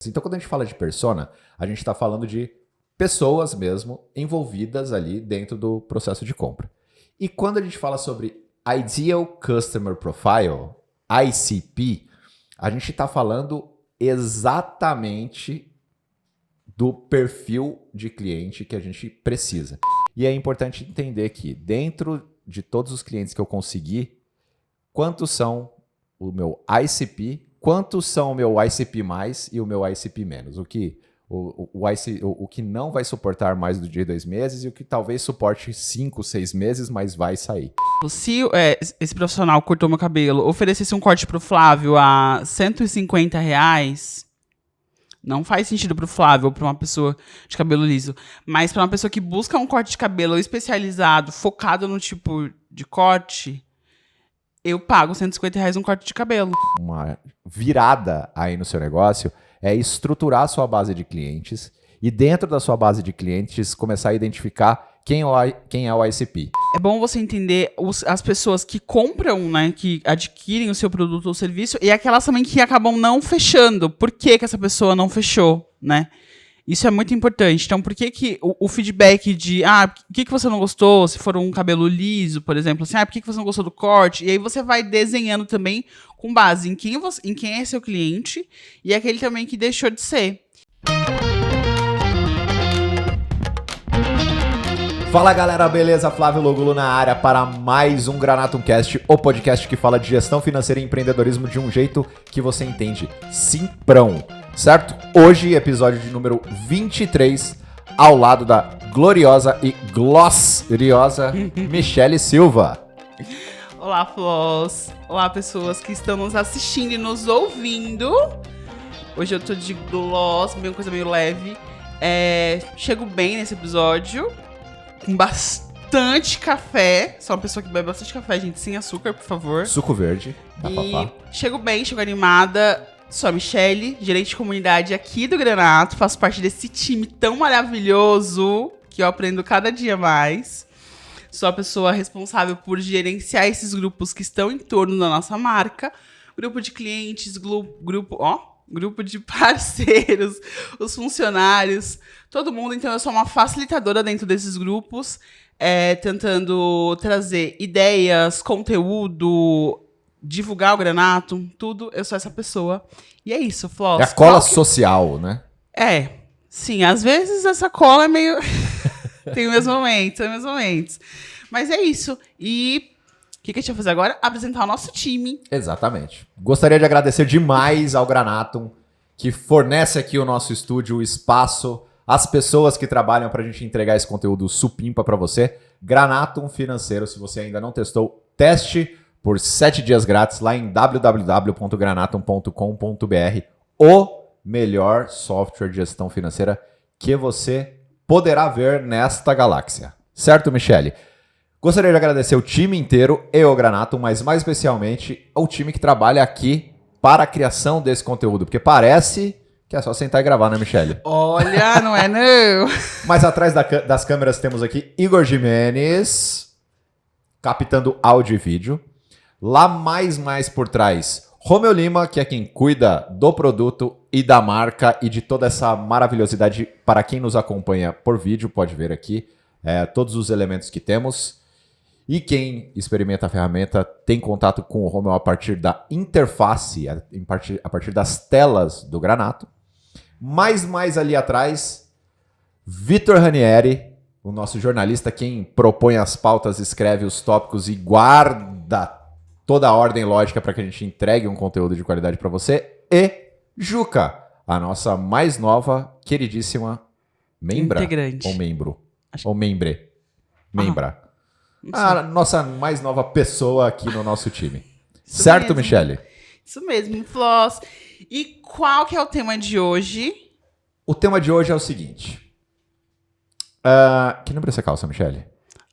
Então, quando a gente fala de persona, a gente está falando de pessoas mesmo envolvidas ali dentro do processo de compra. E quando a gente fala sobre Ideal Customer Profile, ICP, a gente está falando exatamente do perfil de cliente que a gente precisa. E é importante entender que dentro de todos os clientes que eu consegui, quantos são o meu ICP, quantos são o meu ICP+, e o meu ICP-. O que não vai suportar mais do dia 2 meses e o que talvez suporte 5, 6 meses, mas vai sair. Se esse profissional cortou meu cabelo, oferecesse um corte pro Flávio a R$150, não faz sentido pro Flávio ou pra uma pessoa de cabelo liso. Mas pra uma pessoa que busca um corte de cabelo especializado, focado no tipo de corte, eu pago R$150 um corte de cabelo. Uma virada aí no seu negócio é estruturar a sua base de clientes e dentro da sua base de clientes começar a identificar quem é o ICP. É bom você entender as pessoas que compram, né, que adquirem o seu produto ou serviço e aquelas também que acabam não fechando. Por que essa pessoa não fechou, né? Isso é muito importante. Então, por que o feedback de, o que você não gostou, se for um cabelo liso, por exemplo, assim, por que você não gostou do corte? E aí você vai desenhando também com base em quem é seu cliente e aquele também que deixou de ser. Fala galera, beleza? Flávio Logulo na área para mais um Granatumcast, o podcast que fala de gestão financeira e empreendedorismo de um jeito que você entende, simprão, certo? Hoje, episódio de número 23, ao lado da gloriosa e gloriosa Michele Silva. Olá, Flós. Olá, pessoas que estão nos assistindo e nos ouvindo. Hoje eu tô de gloss, uma coisa meio leve. Chego bem nesse episódio, com bastante café. Sou uma pessoa que bebe bastante café, gente, sem açúcar, por favor. Suco verde, da Fafá. Chego bem, chego animada. Sou a Michele, gerente de comunidade aqui do Granato. Faço parte desse time tão maravilhoso que eu aprendo cada dia mais. Sou a pessoa responsável por gerenciar esses grupos que estão em torno da nossa marca. Grupo de clientes, grupo de parceiros, os funcionários, todo mundo. Então, eu sou uma facilitadora dentro desses grupos, tentando trazer ideias, conteúdo, divulgar o Granato, tudo. Eu sou essa pessoa. E é isso, Floss. É a cola social, né? Sim. Às vezes essa cola é meio... tem meus momentos. Mas é isso. E... o que a gente vai fazer agora? Apresentar o nosso time. Exatamente. Gostaria de agradecer demais ao Granatum, que fornece aqui o nosso estúdio, o espaço, as pessoas que trabalham para a gente entregar esse conteúdo supimpa para você. Granatum Financeiro, se você ainda não testou, teste por 7 dias grátis lá em www.granatum.com.br. O melhor software de gestão financeira que você poderá ver nesta galáxia. Certo, Michele? Gostaria de agradecer o time inteiro e o Granatum, mas mais especialmente ao time que trabalha aqui para a criação desse conteúdo, porque parece que é só sentar e gravar, né, Michele? Olha, não é não. Mas atrás das câmeras temos aqui Igor Jimenez, captando áudio e vídeo. Lá mais por trás, Romeu Lima, que é quem cuida do produto e da marca e de toda essa maravilhosidade. Para quem nos acompanha por vídeo, pode ver aqui todos os elementos que temos. E quem experimenta a ferramenta tem contato com o Romeu a partir da interface, a partir das telas do Granato. Mais ali atrás, Vitor Ranieri, o nosso jornalista, quem propõe as pautas, escreve os tópicos e guarda toda a ordem lógica para que a gente entregue um conteúdo de qualidade para você. E Juca, a nossa mais nova, queridíssima membra. Integrante. Ou membro. Ou membre. Membra. A nossa mais nova pessoa aqui no nosso time. Isso certo, mesmo. Michele? Isso mesmo, Floss. E qual que é o tema de hoje? O tema de hoje é o seguinte. Que número é essa calça, Michele?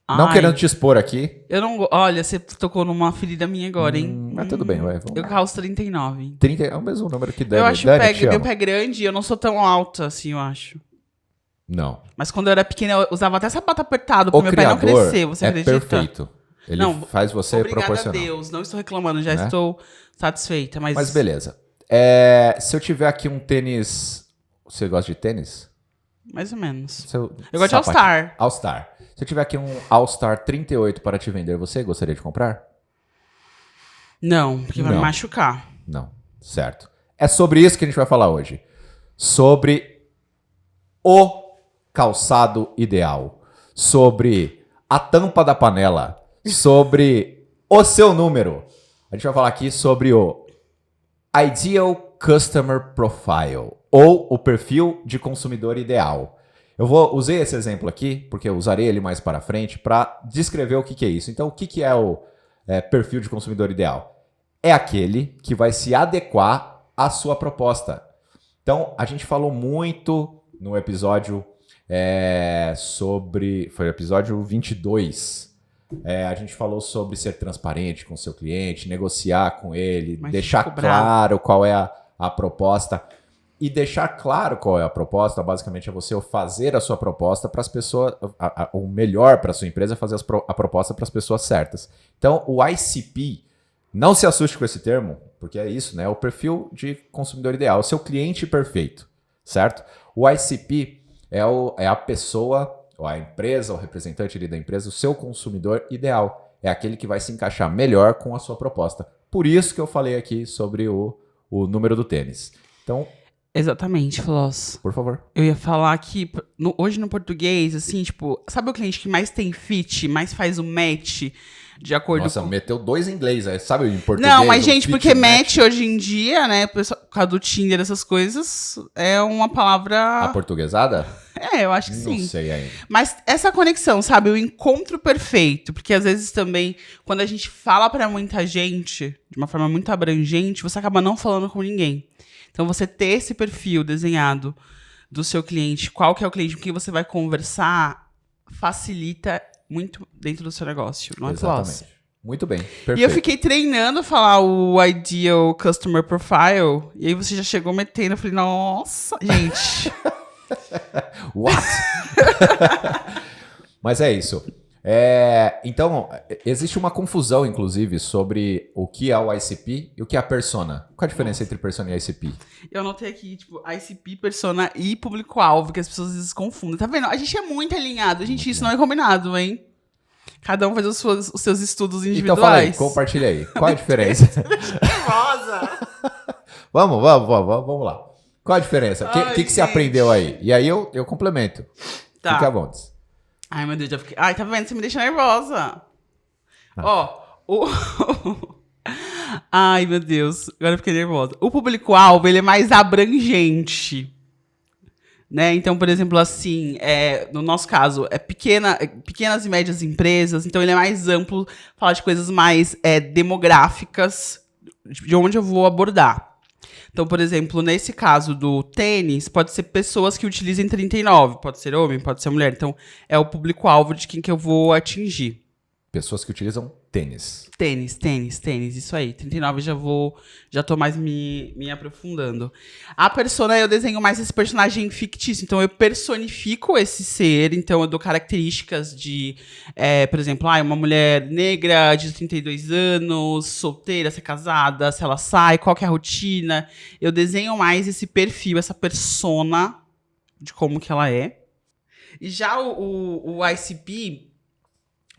Não querendo te expor aqui. Eu não... Olha, você tocou numa ferida minha agora, hein? Mas tudo bem, vai. Eu calço 39. 30 é o mesmo número que Dani. Eu acho que meu pé grande e eu não sou tão alta assim, eu acho. Não. Mas quando eu era pequena, eu usava até sapato apertado pro meu pé não crescer, você acredita? Perfeito. Ele faz você proporcional. Obrigada a Deus, não estou reclamando, já estou satisfeita. Mas beleza. Se eu tiver aqui um tênis... Você gosta de tênis? Mais ou menos. Eu gosto de All-Star. All-Star. Se eu tiver aqui um All-Star 38 para te vender, você gostaria de comprar? Não, porque vai me machucar. Não, certo. É sobre isso que a gente vai falar hoje. Sobre o calçado ideal. Sobre a tampa da panela. Sobre o seu número. A gente vai falar aqui sobre o Ideal Customer Profile. Ou o perfil de consumidor ideal. Usei esse exemplo aqui, porque eu usarei ele mais para frente, para descrever o que é isso. Então, o que é o perfil de consumidor ideal? É aquele que vai se adequar à sua proposta. Então, a gente falou muito no episódio foi o episódio 22. A gente falou sobre ser transparente com o seu cliente, negociar com ele, deixar claro qual é a proposta. E deixar claro qual é a proposta, basicamente, é você fazer a sua proposta para as pessoas, o melhor para a sua empresa é fazer a proposta para as pessoas certas. Então, o ICP, não se assuste com esse termo, porque é isso, né? É o perfil de consumidor ideal, o seu cliente perfeito, certo? O ICP é a pessoa, ou a empresa, o representante ali da empresa, o seu consumidor ideal. É aquele que vai se encaixar melhor com a sua proposta. Por isso que eu falei aqui sobre o número do tênis. Então... Exatamente, Floss. Por favor. Eu ia falar que hoje no português, assim, tipo, sabe o cliente que mais tem fit, mais faz o match de acordo Nossa, com... meteu 2 em inglês, sabe em português? Não, mas gente, fit, porque match hoje em dia, né, por causa do Tinder, essas coisas, é uma palavra... Aportuguesada? Eu acho que sim. Não sei ainda. Mas essa conexão, sabe, o encontro perfeito, porque às vezes também, quando a gente fala pra muita gente, de uma forma muito abrangente, você acaba não falando com ninguém. Então, você ter esse perfil desenhado do seu cliente, qual que é o cliente com quem você vai conversar, facilita muito dentro do seu negócio, não é? Exatamente. Muito bem, perfeito. E eu fiquei treinando falar o Ideal Customer Profile, e aí você já chegou metendo, eu falei, nossa, gente. What? Mas é isso. Então, existe uma confusão, inclusive, sobre o que é o ICP e o que é a persona. Qual a diferença entre persona e ICP? Eu anotei aqui, tipo, ICP, persona e público-alvo, que as pessoas às vezes confundem. Tá vendo? A gente é muito alinhado. Gente, isso não é combinado, hein? Cada um faz os seus estudos individuais. Então fala aí, compartilha aí. Qual a diferença? Rosa! Vamos lá. Qual a diferença? O que você aprendeu aí? E aí eu complemento. Tá. Fica à vontade. Ai, meu Deus, já fiquei... Ai, tá vendo? Você me deixa nervosa. Ó, Ai, meu Deus, agora eu fiquei nervosa. O público-alvo, ele é mais abrangente, né? Então, por exemplo, assim, no nosso caso, pequenas e médias empresas, então ele é mais amplo, fala de coisas mais demográficas, de onde eu vou abordar. Então, por exemplo, nesse caso do tênis, pode ser pessoas que utilizem 39, pode ser homem, pode ser mulher. Então, é o público-alvo de quem que eu vou atingir. Pessoas que utilizam tênis. Tênis, isso aí. 39 já tô mais me aprofundando. A persona, eu desenho mais esse personagem fictício. Então, eu personifico esse ser. Então, eu dou características de, por exemplo, uma mulher negra de 32 anos, solteira, se é casada, se ela sai, qual que é a rotina. Eu desenho mais esse perfil, essa persona de como que ela é. E já o ICP...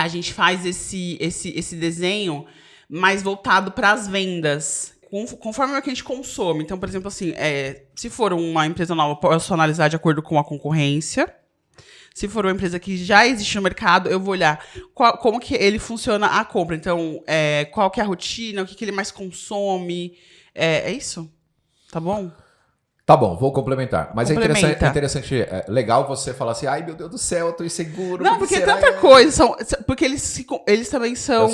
A gente faz esse desenho mais voltado para as vendas, conforme o que a gente consome. Então, por exemplo, assim, se for uma empresa nova, eu posso analisar de acordo com a concorrência. Se for uma empresa que já existe no mercado, eu vou olhar como que ele funciona a compra. Então, qual que é a rotina, o que ele mais consome. É isso? Tá bom? Tá bom, vou complementar. Mas Complementa. é interessante, legal você falar assim, ai meu Deus do céu, eu tô inseguro. Não, porque é tanta coisa. Porque eles também são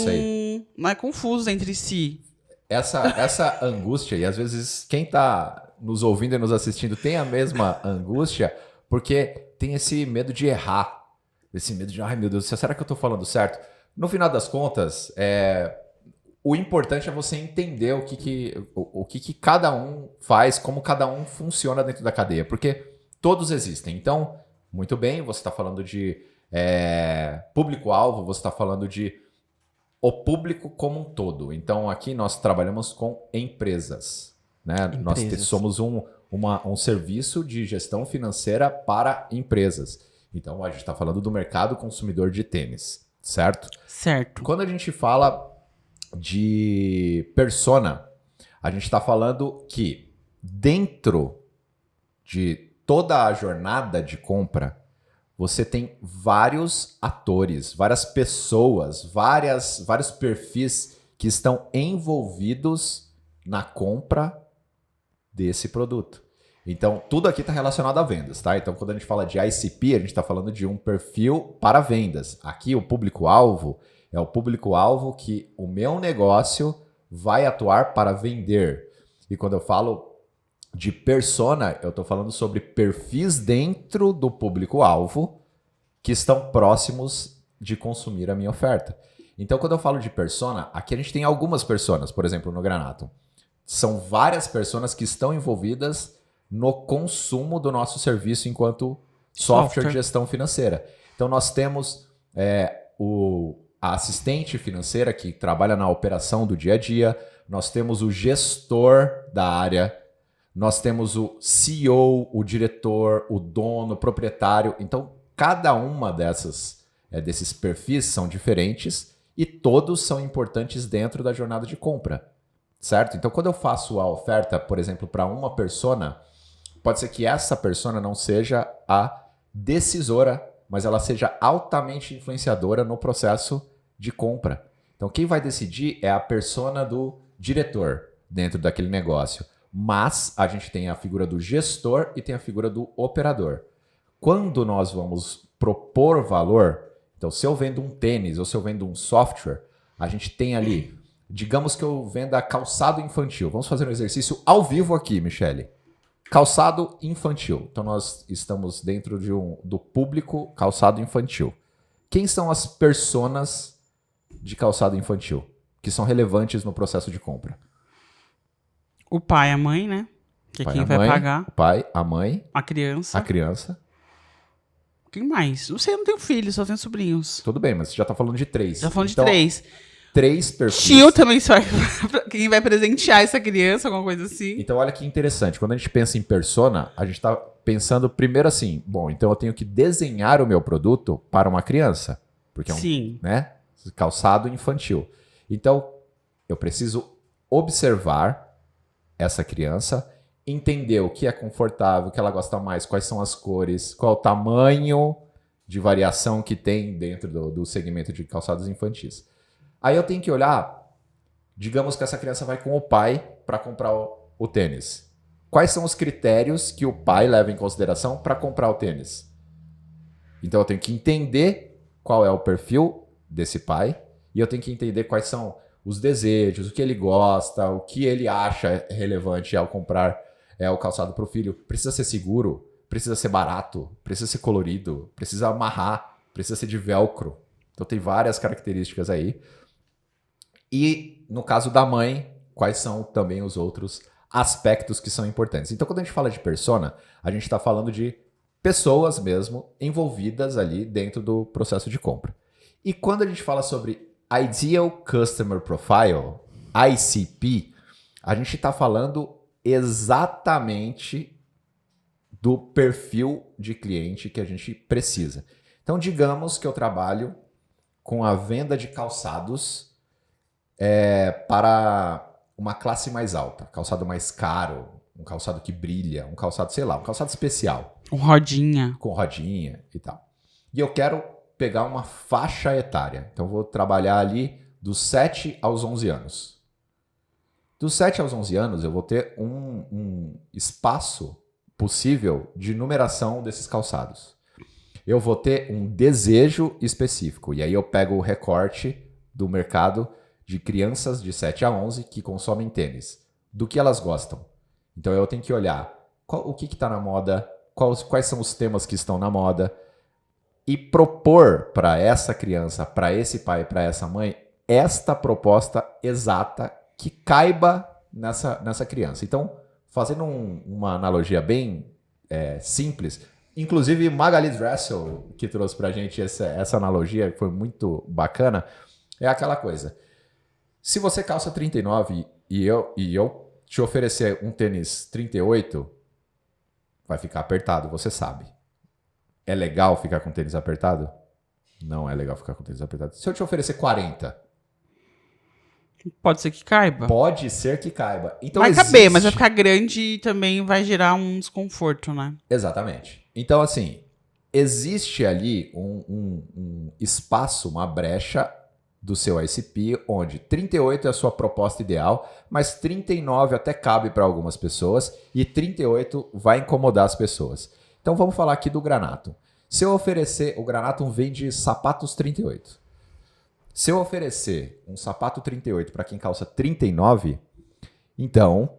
confusos entre si. Essa angústia, e às vezes quem tá nos ouvindo e nos assistindo tem a mesma angústia, porque tem esse medo de errar. Esse medo de, ai meu Deus do céu, será que eu tô falando certo? No final das contas, o importante é você entender o que cada um faz, como cada um funciona dentro da cadeia, porque todos existem. Então, muito bem, você está falando de público-alvo, você está falando de o público como um todo. Então, aqui nós trabalhamos com empresas. né? Nós Empresas. somos um serviço de gestão financeira para empresas. Então, a gente está falando do mercado consumidor de tênis, certo? Certo. Quando a gente fala de persona, a gente está falando que dentro de toda a jornada de compra, você tem vários atores, várias pessoas, vários perfis que estão envolvidos na compra desse produto. Então, tudo aqui está relacionado a vendas, tá? Então, quando a gente fala de ICP, a gente está falando de um perfil para vendas. Aqui, o público-alvo é o público-alvo que o meu negócio vai atuar para vender. E quando eu falo de persona, eu estou falando sobre perfis dentro do público-alvo que estão próximos de consumir a minha oferta. Então, quando eu falo de persona, aqui a gente tem algumas personas, por exemplo, no Granato. São várias personas que estão envolvidas no consumo do nosso serviço enquanto software de gestão financeira. Então, nós temos a assistente financeira que trabalha na operação do dia a dia, nós temos o gestor da área, nós temos o CEO, o diretor, o dono, o proprietário. Então, cada uma desses perfis são diferentes e todos são importantes dentro da jornada de compra, certo? Então, quando eu faço a oferta, por exemplo, para uma persona, pode ser que essa persona não seja a decisora, mas ela seja altamente influenciadora no processo de compra. Então, quem vai decidir é a persona do diretor dentro daquele negócio. Mas a gente tem a figura do gestor e tem a figura do operador. Quando nós vamos propor valor, então se eu vendo um tênis ou se eu vendo um software, a gente tem ali, digamos que eu venda calçado infantil. Vamos fazer um exercício ao vivo aqui, Michele. Calçado infantil. Então nós estamos dentro do público calçado infantil. Quem são as personas de calçado infantil que são relevantes no processo de compra? O pai, a mãe, né? Que é Pai, quem a vai mãe, pagar. O pai, a mãe, A criança. a criança. Quem mais? Não sei, eu não tenho filho, só tenho sobrinhos. Tudo bem, mas você já está falando de 3. Já falando Então, de 3. 3 perfis. Tio também só quem vai presentear essa criança, alguma coisa assim. Então, olha que interessante. Quando a gente pensa em persona, a gente está pensando primeiro assim, bom, então eu tenho que desenhar o meu produto para uma criança. Porque é Sim. né, calçado infantil. Então, eu preciso observar essa criança, entender o que é confortável, o que ela gosta mais, quais são as cores, qual o tamanho de variação que tem dentro do segmento de calçados infantis. Aí eu tenho que olhar, digamos que essa criança vai com o pai para comprar o tênis. Quais são os critérios que o pai leva em consideração para comprar o tênis? Então eu tenho que entender qual é o perfil desse pai e eu tenho que entender quais são os desejos, o que ele gosta, o que ele acha relevante ao comprar o calçado para o filho. Precisa ser seguro, precisa ser barato, precisa ser colorido, precisa amarrar, precisa ser de velcro. Então tem várias características aí. E no caso da mãe, quais são também os outros aspectos que são importantes. Então quando a gente fala de persona, a gente está falando de pessoas mesmo envolvidas ali dentro do processo de compra. E quando a gente fala sobre Ideal Customer Profile, ICP, a gente está falando exatamente do perfil de cliente que a gente precisa. Então, digamos que eu trabalho com a venda de calçados para uma classe mais alta, calçado mais caro, um calçado que brilha, um calçado, sei lá, um calçado especial. Com rodinha. Com rodinha e tal. E eu quero pegar uma faixa etária. Então, eu vou trabalhar ali dos 7 aos 11 anos. Dos 7 aos 11 anos, eu vou ter um espaço possível de numeração desses calçados. Eu vou ter um desejo específico. E aí eu pego o recorte do mercado de crianças de 7 a 11 que consomem tênis. Do que elas gostam. Então, eu tenho que olhar o que está na moda, quais são os temas que estão na moda, e propor para essa criança, para esse pai, para essa mãe, esta proposta exata que caiba nessa criança. Então, fazendo uma analogia bem simples, inclusive Magali Dressel, que trouxe para a gente essa analogia, que foi muito bacana, é aquela coisa. Se você calça 39 e eu te oferecer um tênis 38, vai ficar apertado, você sabe. É legal ficar com tênis apertado? Não é legal ficar com tênis apertado. Se eu te oferecer 40... Pode ser que caiba. Pode ser que caiba. Então vai caber, mas vai ficar grande e também vai gerar um desconforto, né? Exatamente. Então, assim, existe ali um espaço, uma brecha do seu ICP, onde 38 é a sua proposta ideal, mas 39 até cabe para algumas pessoas e 38 vai incomodar as pessoas. Então, vamos falar aqui do Granatum. Se eu oferecer... O Granatum vende sapatos 38. Se eu oferecer um sapato 38 para quem calça 39, então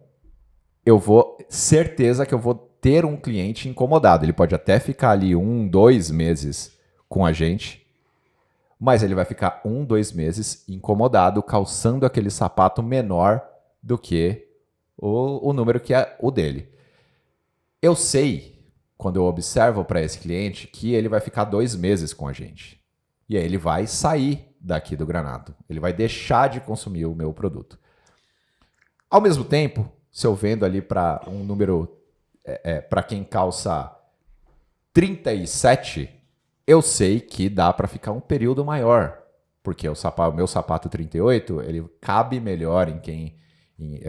eu vou... Certeza que eu vou ter um cliente incomodado. Ele pode até ficar ali 1, 2 meses com a gente, mas ele vai ficar 1, 2 meses incomodado calçando aquele sapato menor do que o número que é o dele. Eu sei, quando eu observo para esse cliente, que ele vai ficar 2 meses com a gente. E aí ele vai sair daqui do Granatum. Ele vai deixar de consumir o meu produto. Ao mesmo tempo, se eu vendo ali para um número, para quem calça 37, eu sei que dá para ficar um período maior. Porque o meu sapato 38, ele cabe melhor em quem...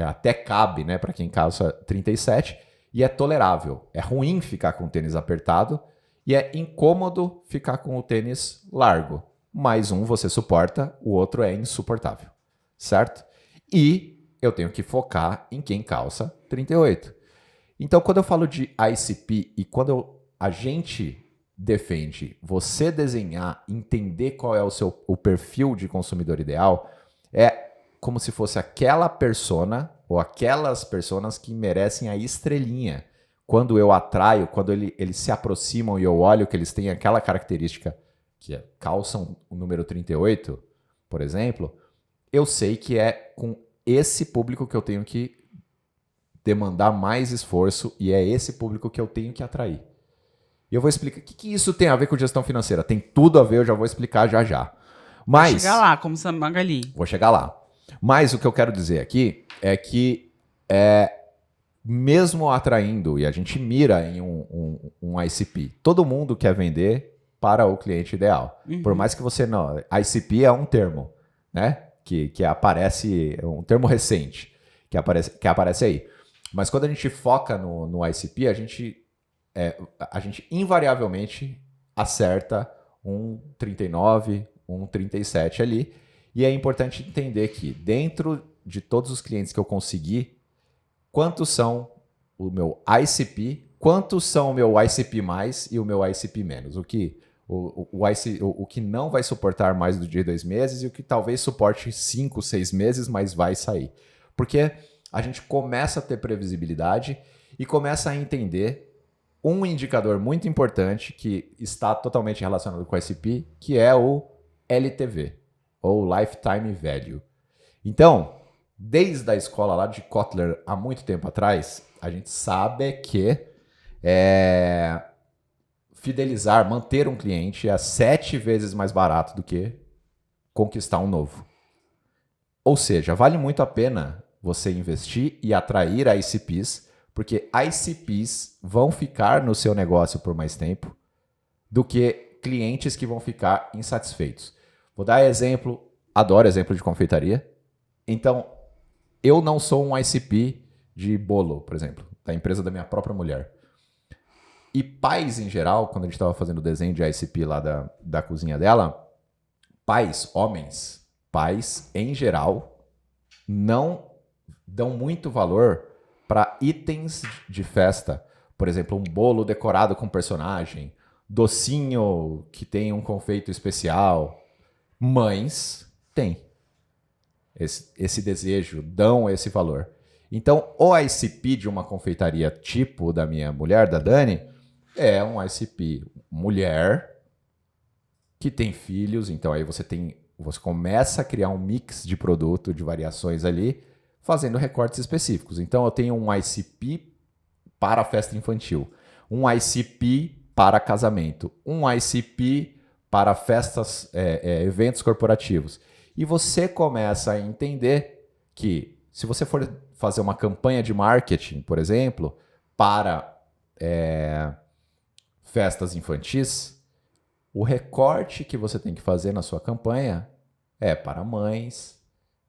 até cabe, né, para quem calça 37. E é tolerável. É ruim ficar com o tênis apertado e é incômodo ficar com o tênis largo. Mais um você suporta, o outro é insuportável, certo? E eu tenho que focar em quem calça 38. Então, quando eu falo de ICP e quando a gente defende você desenhar, entender qual é o perfil de consumidor ideal, é como se fosse aquela persona ou aquelas personas que merecem a estrelinha. Quando eu atraio, quando eles se aproximam e eu olho que eles têm aquela característica que calçam o número 38, por exemplo, eu sei que é com esse público que eu tenho que demandar mais esforço e é esse público que eu tenho que atrair. E eu vou explicar o que isso tem a ver com gestão financeira. Tem tudo a ver, eu já vou explicar já já. Mas, vou chegar lá, como Sam Magali. Vou chegar lá. Mas o que eu quero dizer aqui é que mesmo atraindo, e a gente mira em um ICP, todo mundo quer vender para o cliente ideal. Uhum. Por mais que você não... ICP é um termo, né? Que aparece... um termo recente que aparece aí. Mas quando a gente foca no ICP, a gente invariavelmente acerta um 39, um 37 ali. E é importante entender que dentro de todos os clientes que eu consegui, quantos são o meu ICP, quantos são o meu ICP+, e o meu ICP-. O que não vai suportar mais do dia 2 meses e o que talvez suporte 5, 6 meses, mas vai sair. Porque a gente começa a ter previsibilidade e começa a entender um indicador muito importante que está totalmente relacionado com o ICP, que é o LTV, ou Lifetime Value. Então, desde a escola lá de Kotler, há muito tempo atrás, a gente sabe que fidelizar, manter um cliente é 7 vezes mais barato do que conquistar um novo. Ou seja, vale muito a pena você investir e atrair ICPs, porque ICPs vão ficar no seu negócio por mais tempo do que clientes que vão ficar insatisfeitos. Vou dar exemplo, adoro exemplo de confeitaria. Então, eu não sou um ICP de bolo, por exemplo, da empresa da minha própria mulher. E pais, em geral, quando a gente estava fazendo o desenho de ICP lá da cozinha dela, homens, em geral, não dão muito valor para itens de festa. Por exemplo, um bolo decorado com personagem, docinho que tem um confeito especial. Mães têm esse desejo, dão esse valor. Então, o ICP de uma confeitaria tipo da minha mulher, da Dani, é um ICP mulher que tem filhos. Então, aí você começa a criar um mix de produto, de variações ali, fazendo recortes específicos. Então, eu tenho um ICP para festa infantil, um ICP para casamento, um ICP para festas, eventos corporativos. E você começa a entender que, se você for fazer uma campanha de marketing, por exemplo, para festas infantis, o recorte que você tem que fazer na sua campanha é para mães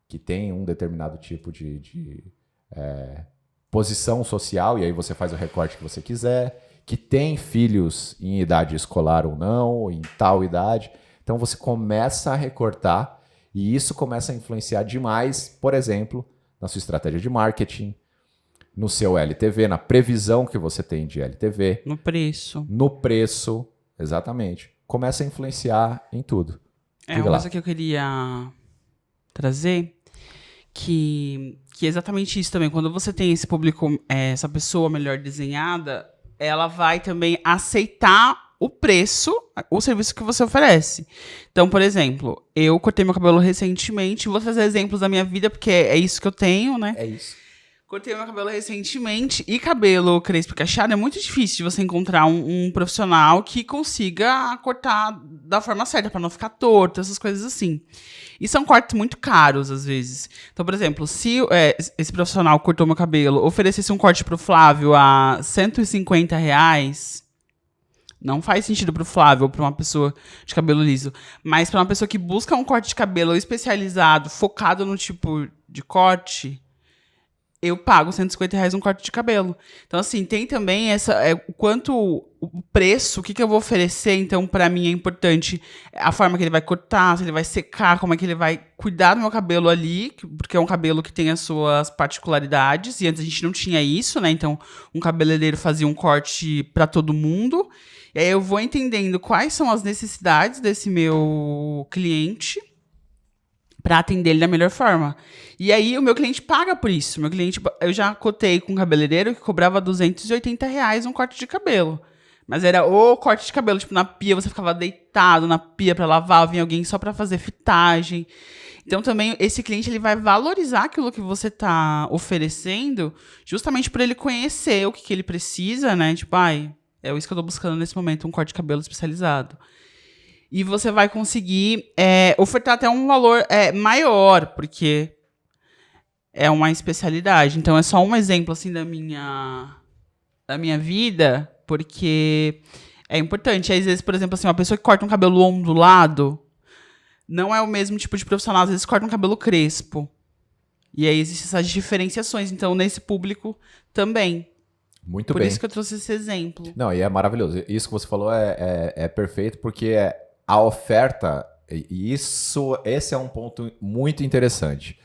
que têm um determinado tipo de posição social, e aí você faz o recorte que você quiser, que tem filhos em idade escolar ou não, em tal idade. Então você começa a recortar e isso começa a influenciar demais, por exemplo, na sua estratégia de marketing, no seu LTV, na previsão que você tem de LTV. No preço. No preço, exatamente. Começa a influenciar em tudo. Uma coisa que eu queria trazer, que é exatamente isso também. Quando você tem esse público, essa pessoa melhor desenhada, ela vai também aceitar o preço, o serviço que você oferece. Então, por exemplo, eu cortei meu cabelo recentemente, vou trazer exemplos da minha vida, porque é isso que eu tenho, né? É isso. Cortei meu cabelo recentemente e cabelo crespo e cacheado é muito difícil de você encontrar um profissional que consiga cortar da forma certa, pra não ficar torto, essas coisas assim. E são cortes muito caros, às vezes. Então, por exemplo, se esse profissional cortou meu cabelo, oferecesse um corte pro Flávio a R$150, não faz sentido pro Flávio ou pra uma pessoa de cabelo liso. Mas pra uma pessoa que busca um corte de cabelo especializado, focado no tipo de corte, eu pago R$150 um corte de cabelo. Então, assim, tem também o quanto o preço, o que eu vou oferecer, então, pra mim é importante. A forma que ele vai cortar, se ele vai secar, como é que ele vai cuidar do meu cabelo ali, porque é um cabelo que tem as suas particularidades, e antes a gente não tinha isso, né? Então, um cabeleireiro fazia um corte pra todo mundo. E aí eu vou entendendo quais são as necessidades desse meu cliente para atender ele da melhor forma. E aí o meu cliente paga por isso. Eu já cotei com um cabeleireiro que cobrava R$280 um corte de cabelo. Mas era o corte de cabelo, tipo, na pia, você ficava deitado na pia para lavar, vinha alguém só para fazer fitagem. Então também esse cliente ele vai valorizar aquilo que você tá oferecendo, justamente por ele conhecer o que ele precisa, né? Tipo, é isso que eu tô buscando nesse momento, um corte de cabelo especializado. E você vai conseguir ofertar até um valor maior, porque é uma especialidade. Então, é só um exemplo assim, da minha vida, porque é importante. Às vezes, por exemplo, assim, uma pessoa que corta um cabelo ondulado não é o mesmo tipo de profissional. Às vezes, corta um cabelo crespo. E aí, existem essas diferenciações. Então, nesse público também. Muito Por bem. isso que eu trouxe esse exemplo. Não, e é maravilhoso. Isso que você falou é perfeito, porque a oferta, e esse é um ponto muito interessante.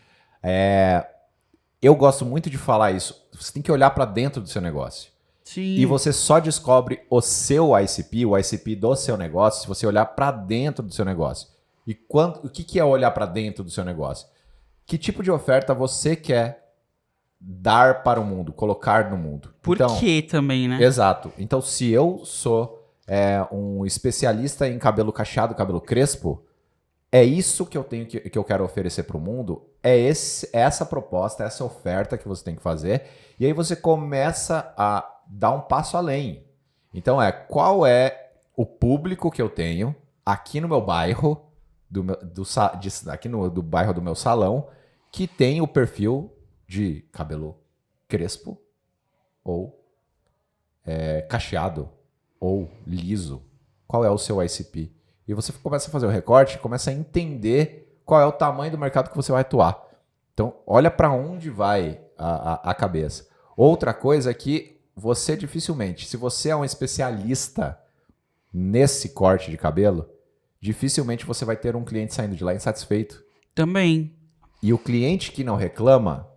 Eu gosto muito de falar isso. Você tem que olhar para dentro do seu negócio. Sim. E você só descobre o seu ICP, o ICP do seu negócio, se você olhar para dentro do seu negócio. E o que é olhar para dentro do seu negócio? Que tipo de oferta você quer dar para o mundo, colocar no mundo? Por quê também, né? Exato. Então, se eu sou um especialista em cabelo cacheado, cabelo crespo, é isso que eu tenho que eu quero oferecer para o mundo, essa proposta, essa oferta que você tem que fazer, e aí você começa a dar um passo além. Então, qual é o público que eu tenho aqui no meu bairro, aqui do bairro do meu salão, que tem o perfil de cabelo crespo ou cacheado ou liso. Qual é o seu ICP? E você começa a fazer o recorte, começa a entender qual é o tamanho do mercado que você vai atuar. Então, olha para onde vai a cabeça. Outra coisa é que você dificilmente, se você é um especialista nesse corte de cabelo, dificilmente você vai ter um cliente saindo de lá insatisfeito. Também. E o cliente que não reclama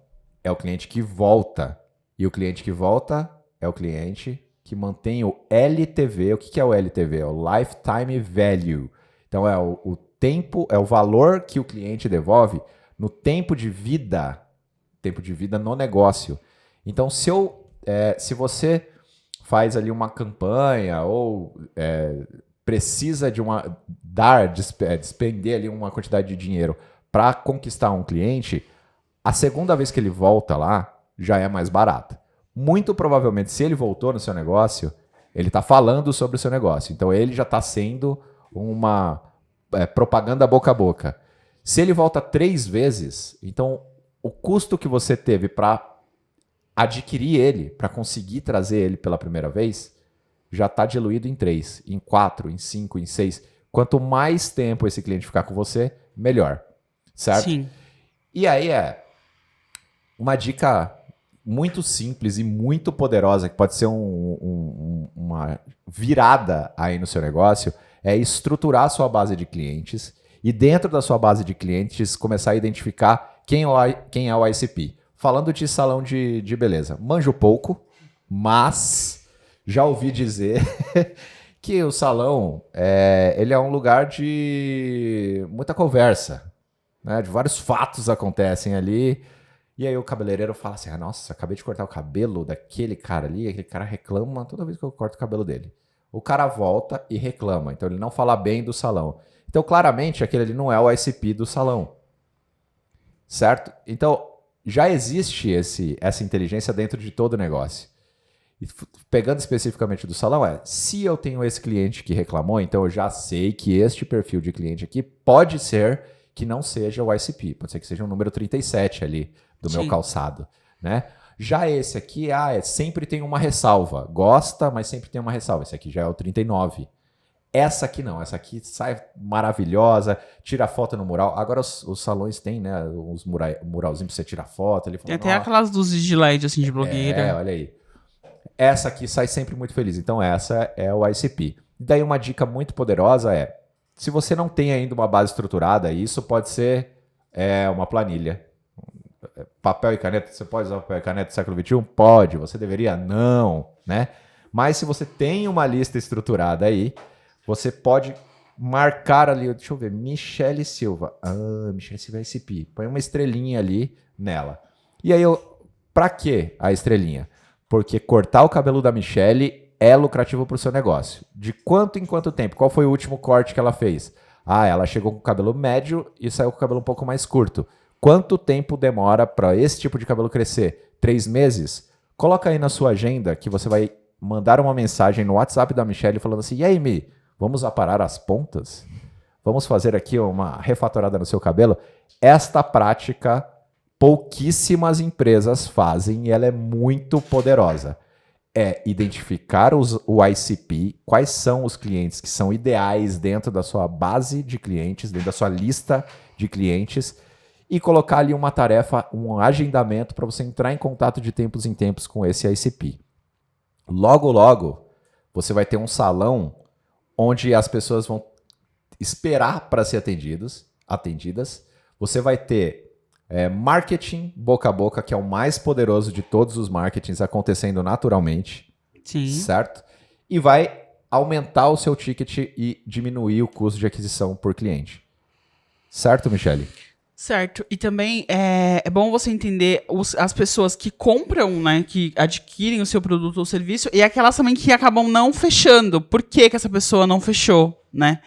é o cliente que volta. E o cliente que volta é o cliente que mantém o LTV. O que é o LTV? É o Lifetime Value. Então é o tempo, é o valor que o cliente devolve no tempo de vida no negócio. Então se você faz ali uma campanha ou precisa de despender ali uma quantidade de dinheiro para conquistar um cliente, a segunda vez que ele volta lá já é mais barata. Muito provavelmente, se ele voltou no seu negócio, ele está falando sobre o seu negócio. Então, ele já está sendo uma propaganda boca a boca. Se ele volta 3 vezes, então o custo que você teve para adquirir ele, para conseguir trazer ele pela primeira vez, já está diluído em 3, em 4, em 5, em 6. Quanto mais tempo esse cliente ficar com você, melhor. Certo? Sim. E aí uma dica muito simples e muito poderosa, que pode ser uma virada aí no seu negócio, é estruturar a sua base de clientes e dentro da sua base de clientes começar a identificar quem é o ICP. Falando de salão de beleza, manjo pouco, mas já ouvi dizer que o salão ele é um lugar de muita conversa, né? De vários fatos acontecem ali. E aí o cabeleireiro fala assim, nossa, acabei de cortar o cabelo daquele cara ali, aquele cara reclama toda vez que eu corto o cabelo dele. O cara volta e reclama, então ele não fala bem do salão. Então claramente aquele ali não é o ICP do salão, certo? Então já existe essa inteligência dentro de todo o negócio. E pegando especificamente do salão, se eu tenho esse cliente que reclamou, então eu já sei que este perfil de cliente aqui pode ser que não seja o ICP, pode ser que seja o número 37 ali do meu calçado, né? Já esse aqui, sempre tem uma ressalva. Gosta, mas sempre tem uma ressalva. Esse aqui já é o 39. Essa aqui não, essa aqui sai maravilhosa, tira foto no mural. Agora os salões têm, né, uns muralzinhos pra você tirar foto. Ele Tem até aquelas luzes de LED, assim, de blogueira. Olha aí. Essa aqui sai sempre muito feliz. Então essa é o ICP. E daí uma dica muito poderosa se você não tem ainda uma base estruturada, isso pode ser uma planilha. Papel e caneta, você pode usar papel e caneta do século XXI? Pode, você deveria? Não, né? Mas se você tem uma lista estruturada aí, você pode marcar ali, deixa eu ver, Michele Silva. Michele Silva é ICP. Põe uma estrelinha ali nela. E aí, pra que a estrelinha? Porque cortar o cabelo da Michele é lucrativo para o seu negócio. De quanto em quanto tempo? Qual foi o último corte que ela fez? Ela chegou com o cabelo médio e saiu com o cabelo um pouco mais curto. Quanto tempo demora para esse tipo de cabelo crescer? 3 meses? Coloca aí na sua agenda que você vai mandar uma mensagem no WhatsApp da Michele falando assim, e aí, Mi, vamos aparar as pontas? Vamos fazer aqui uma refatorada no seu cabelo? Esta prática pouquíssimas empresas fazem e ela é muito poderosa. Identificar o ICP, quais são os clientes que são ideais dentro da sua base de clientes, dentro da sua lista de clientes, e colocar ali uma tarefa, um agendamento para você entrar em contato de tempos em tempos com esse ICP. Logo, logo, você vai ter um salão onde as pessoas vão esperar para ser atendidas. Você vai ter marketing boca a boca, que é o mais poderoso de todos os marketings, acontecendo naturalmente. Sim. Certo? E vai aumentar o seu ticket e diminuir o custo de aquisição por cliente. Certo, Michele? Certo. E também é bom você entender as pessoas que compram, né, que adquirem o seu produto ou serviço, e aquelas também que acabam não fechando. Por que essa pessoa não fechou, né?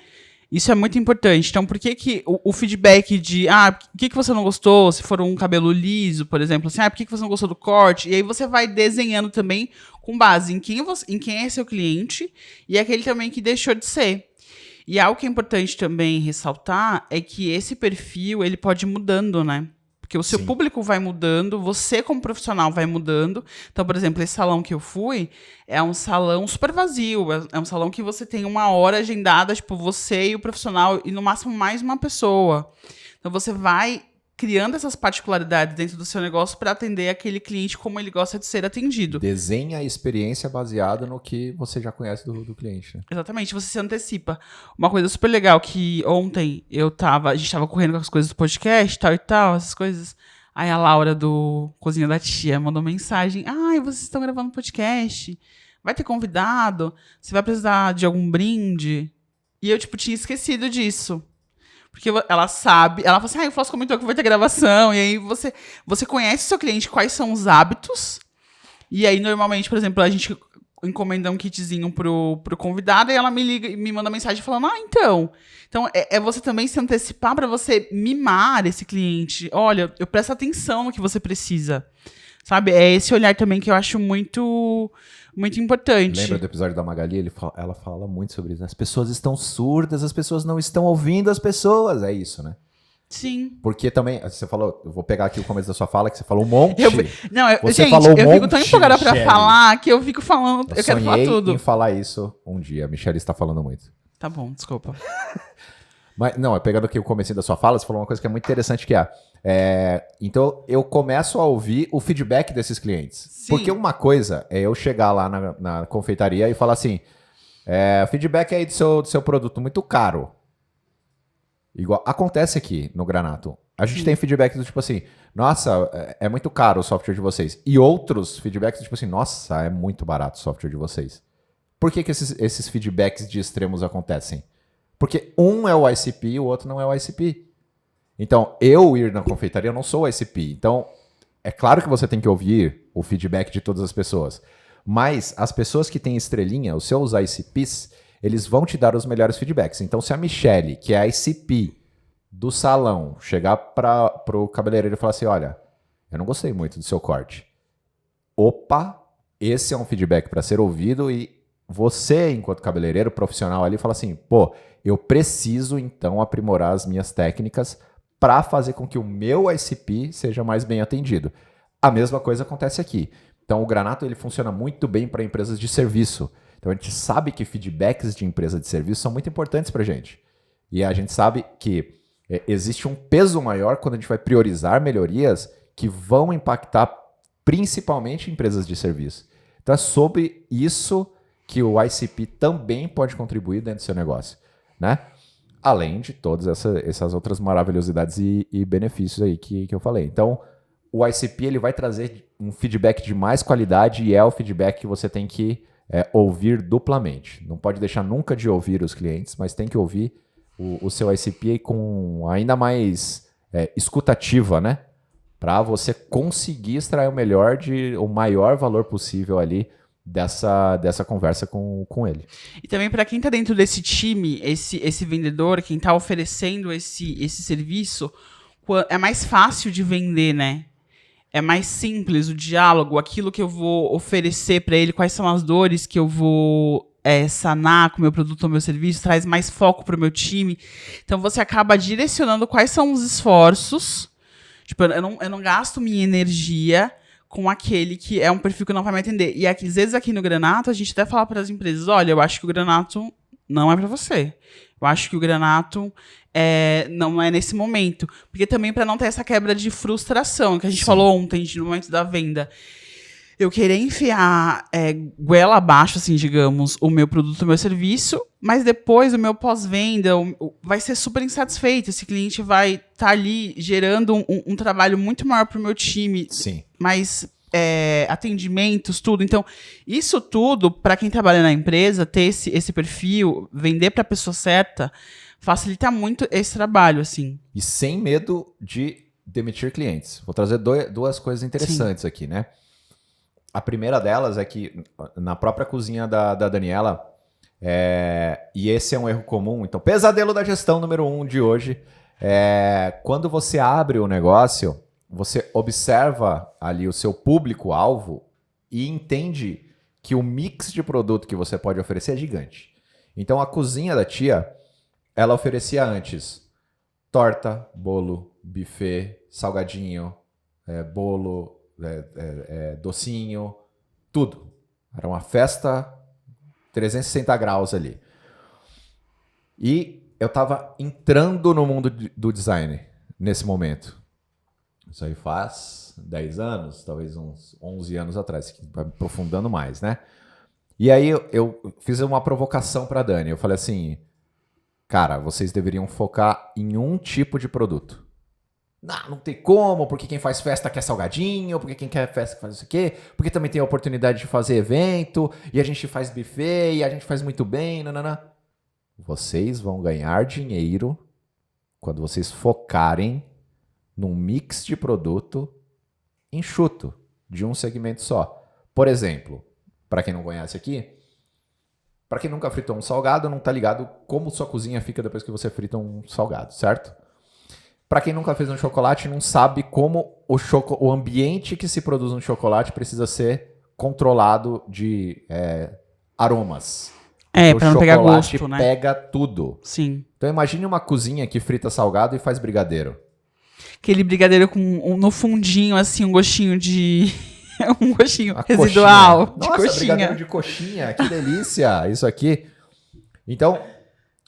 Isso é muito importante. Então, por que o feedback de, por que você não gostou? Se for um cabelo liso, por exemplo, assim, por que você não gostou do corte? E aí você vai desenhando também com base em quem é seu cliente e aquele também que deixou de ser. E algo que é importante também ressaltar é que esse perfil, ele pode ir mudando, né? Porque o seu público vai mudando, você como profissional vai mudando. Então, por exemplo, esse salão que eu fui é um salão super vazio. É um salão que você tem uma hora agendada, tipo, você e o profissional, e no máximo mais uma pessoa. Então, você vai criando essas particularidades dentro do seu negócio para atender aquele cliente como ele gosta de ser atendido. Desenha a experiência baseada no que você já conhece do cliente. Né? Exatamente, você se antecipa. Uma coisa super legal que ontem a gente tava correndo com as coisas do podcast, tal e tal, essas coisas. Aí a Laura do Cozinha da Tia mandou mensagem. Vocês estão gravando podcast? Vai ter convidado? Você vai precisar de algum brinde? E eu, tinha esquecido disso. Porque ela sabe, ela fala assim, o Flávio comentou que vai ter gravação, e aí você conhece o seu cliente, quais são os hábitos, e aí normalmente, por exemplo, a gente encomenda um kitzinho pro convidado, e ela me liga e me manda mensagem falando, então é você também se antecipar para você mimar esse cliente, olha, eu presto atenção no que você precisa, sabe, é esse olhar também que eu acho muito importante. Lembra do episódio da Magali? Ela fala muito sobre isso. As pessoas estão surdas, as pessoas não estão ouvindo as pessoas. É isso, né? Sim. Porque também, você falou, eu vou pegar aqui o começo da sua fala, que você falou um monte. Você Gente, falou um eu fico monte, tão empolgada pra Michele. falar que eu fico falando, eu quero falar sonhei tudo. em falar isso um dia. A Michele está falando muito. Tá bom, desculpa. Mas, não, pegando aqui o comecinho da sua fala, você falou uma coisa que é muito interessante, que então eu começo a ouvir o feedback desses clientes. Sim. Porque uma coisa é eu chegar lá na confeitaria e falar assim, feedback aí do seu produto muito caro. Igual acontece aqui no Granato. A gente tem feedback do tipo assim, nossa, é muito caro o software de vocês. E outros feedbacks do tipo assim, nossa, é muito barato o software de vocês. Por que esses feedbacks de extremos acontecem? Porque um é o ICP e o outro não é o ICP. Então, eu ir na confeitaria, eu não sou o ICP. Então, é claro que você tem que ouvir o feedback de todas as pessoas. Mas as pessoas que têm estrelinha, os seus ICPs, eles vão te dar os melhores feedbacks. Então, se a Michele, que é a ICP do salão, chegar para o cabeleireiro e falar assim, olha, eu não gostei muito do seu corte. Opa, esse é um feedback para ser ouvido e você, enquanto cabeleireiro profissional ali, fala assim, pô, eu preciso então aprimorar as minhas técnicas para fazer com que o meu ICP seja mais bem atendido. A mesma coisa acontece aqui. Então, o Granato ele funciona muito bem para empresas de serviço. Então, a gente sabe que feedbacks de empresa de serviço são muito importantes para a gente. E a gente sabe que existe um peso maior quando a gente vai priorizar melhorias que vão impactar principalmente empresas de serviço. Então, é sobre isso que o ICP também pode contribuir dentro do seu negócio, né? Além de todas essas outras maravilhosidades e benefícios aí que eu falei. Então, o ICP ele vai trazer um feedback de mais qualidade e é o feedback que você tem que ouvir duplamente. Não pode deixar nunca de ouvir os clientes, mas tem que ouvir o seu ICP com ainda mais escutativa, né? Para você conseguir extrair o maior valor possível ali dessa conversa com ele. E também para quem tá dentro desse time, esse vendedor, quem tá oferecendo esse serviço, é mais fácil de vender, né? É mais simples o diálogo, aquilo que eu vou oferecer para ele, quais são as dores que eu vou sanar com o meu produto ou meu serviço, traz mais foco para o meu time. Então você acaba direcionando quais são os esforços. Tipo, eu não gasto minha energia com aquele que é um perfil que não vai me atender. E às vezes aqui no Granato, a gente até fala para as empresas, olha, eu acho que o Granato não é para você. Eu acho que o Granato não é nesse momento. Porque também para não ter essa quebra de frustração, que a gente falou ontem, no momento da venda. Eu querer enfiar goela abaixo, assim, digamos, o meu produto, o meu serviço, mas depois o meu pós-venda vai ser super insatisfeito. Esse cliente vai estar ali gerando um trabalho muito maior para o meu time. Sim. Mais atendimentos, tudo. Então, isso tudo, para quem trabalha na empresa, ter esse perfil, vender para a pessoa certa, facilita muito esse trabalho, assim. E sem medo de demitir clientes. Vou trazer duas coisas interessantes aqui, né? A primeira delas é que na própria cozinha da Daniela, e esse é um erro comum, então pesadelo da gestão número 1 de hoje, quando você abre o negócio, você observa ali o seu público-alvo e entende que o mix de produto que você pode oferecer é gigante. Então a cozinha da tia, ela oferecia antes torta, bolo, buffet, salgadinho, bolo, docinho, tudo. Era uma festa 360 graus ali. E eu estava entrando no mundo do design nesse momento. Isso aí faz 10 anos, talvez uns 11 anos atrás, aprofundando mais, né? E aí eu fiz uma provocação para a Dani. Eu falei assim, cara, vocês deveriam focar em um tipo de produto. Não tem como, porque quem faz festa quer salgadinho, porque quem quer festa faz isso aqui, porque também tem a oportunidade de fazer evento, e a gente faz buffet, e a gente faz muito bem, nanana. Vocês vão ganhar dinheiro quando vocês focarem num mix de produto enxuto, de um segmento só. Por exemplo, para quem não conhece aqui, para quem nunca fritou um salgado, não tá ligado como sua cozinha fica depois que você frita um salgado, certo? Para quem nunca fez um chocolate, não sabe como o ambiente que se produz um chocolate precisa ser controlado de aromas. É, o pra não pegar chocolate gosto, né? pega tudo. Sim. Então imagine uma cozinha que frita salgado e faz brigadeiro. Aquele brigadeiro com no fundinho, assim, um gostinho de... um gostinho A residual coxinha. de Nossa, coxinha. brigadeiro de coxinha, que delícia, isso aqui. Então,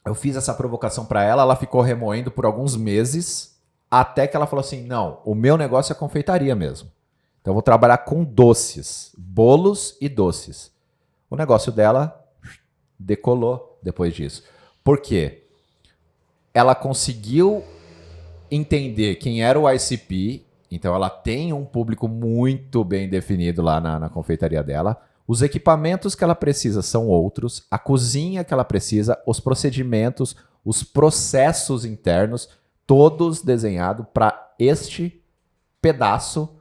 eu fiz essa provocação pra ela, ela ficou remoendo por alguns meses, até que ela falou assim, não, o meu negócio é confeitaria mesmo. Então eu vou trabalhar com doces, bolos e doces. O negócio dela decolou depois disso. Por quê? Ela conseguiu entender quem era o ICP, então ela tem um público muito bem definido lá na confeitaria dela. Os equipamentos que ela precisa são outros, a cozinha que ela precisa, os procedimentos, os processos internos, todos desenhados para este pedaço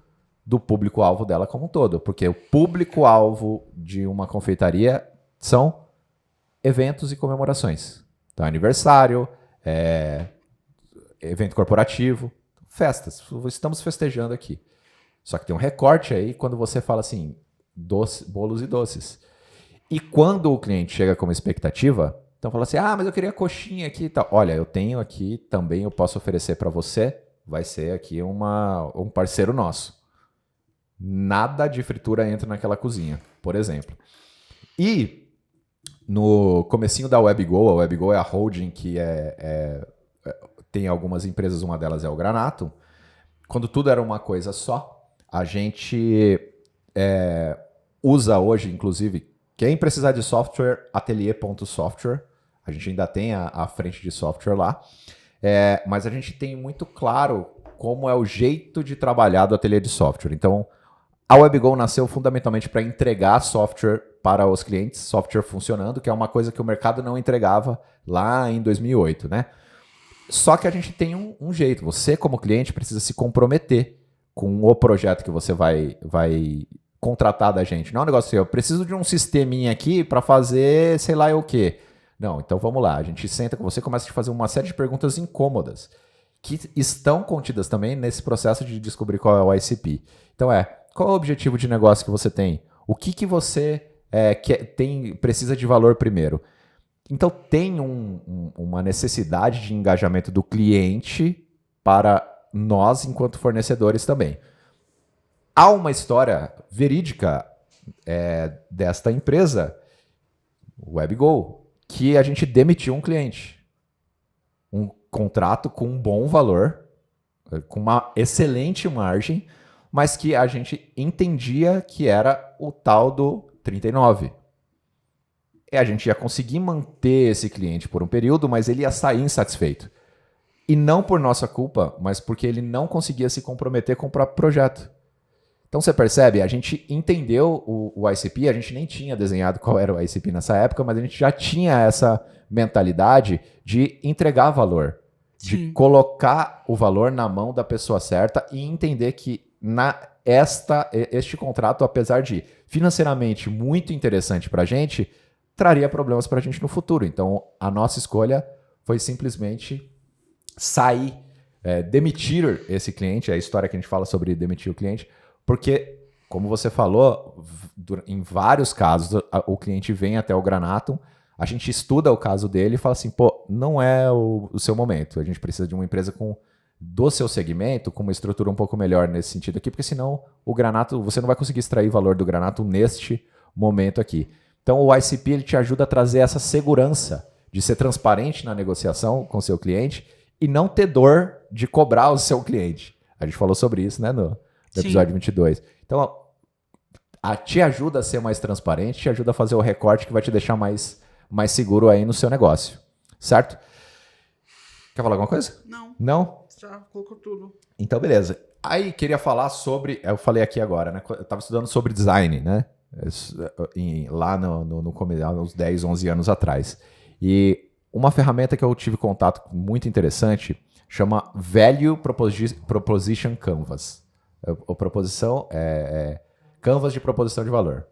do público-alvo dela como um todo. Porque o público-alvo de uma confeitaria são eventos e comemorações. Então, aniversário, evento corporativo, festas. Estamos festejando aqui. Só que tem um recorte aí quando você fala assim, bolos e doces. E quando o cliente chega com uma expectativa, então fala assim, mas eu queria coxinha aqui e tal. Olha, eu tenho aqui também, eu posso oferecer para você, vai ser aqui um parceiro nosso. Nada de fritura entra naquela cozinha, por exemplo. E no comecinho da WebGo, a WebGo é a holding que tem algumas empresas, uma delas é o Granato. Quando tudo era uma coisa só, a gente usa hoje, inclusive, quem precisar de software, atelier.software. A gente ainda tem a frente de software lá. Mas a gente tem muito claro como é o jeito de trabalhar do ateliê de software. Então, a WebGo nasceu fundamentalmente para entregar software para os clientes, software funcionando, que é uma coisa que o mercado não entregava lá em 2008, né? Só que a gente tem um jeito. Você, como cliente, precisa se comprometer com o projeto que você vai contratar da gente. Não é um negócio assim, eu preciso de um sisteminha aqui para fazer sei lá o quê. Não, então vamos lá. A gente senta com você e começa a te fazer uma série de perguntas incômodas que estão contidas também nesse processo de descobrir qual é o ICP. Então qual é o objetivo de negócio que você tem? O que você precisa de valor primeiro? Então tem uma necessidade de engajamento do cliente para nós enquanto fornecedores também. Há uma história verídica desta empresa, WebGo, que a gente demitiu um cliente. Um contrato com um bom valor, com uma excelente margem, mas que a gente entendia que era o tal do 39. E a gente ia conseguir manter esse cliente por um período, mas ele ia sair insatisfeito. E não por nossa culpa, mas porque ele não conseguia se comprometer com o próprio projeto. Então você percebe, a gente entendeu o ICP, a gente nem tinha desenhado qual era o ICP nessa época, mas a gente já tinha essa mentalidade de entregar valor, de colocar o valor na mão da pessoa certa e entender que este contrato, apesar de financeiramente muito interessante para a gente, traria problemas para a gente no futuro. Então a nossa escolha foi simplesmente sair, demitir esse cliente, é a história que a gente fala sobre demitir o cliente, porque, como você falou, em vários casos o cliente vem até o Granatum, a gente estuda o caso dele e fala assim, não é o seu momento, a gente precisa de uma empresa do seu segmento, com uma estrutura um pouco melhor nesse sentido aqui, porque senão o Granatum, você não vai conseguir extrair valor do Granatum neste momento aqui. Então o ICP ele te ajuda a trazer essa segurança de ser transparente na negociação com o seu cliente e não ter dor de cobrar o seu cliente. A gente falou sobre isso, né, no episódio 22. Então, te ajuda a ser mais transparente, te ajuda a fazer o recorte que vai te deixar mais seguro aí no seu negócio. Certo? Quer falar alguma coisa? Não. Não? Já colocou tudo. Então, beleza. Aí, queria falar sobre... Eu falei aqui agora, né? Eu estava estudando sobre design, né? Lá no começo, uns 10, 11 anos atrás. E uma ferramenta que eu tive contato muito interessante chama Value Proposition Canvas. A proposição Canvas de proposição de valor,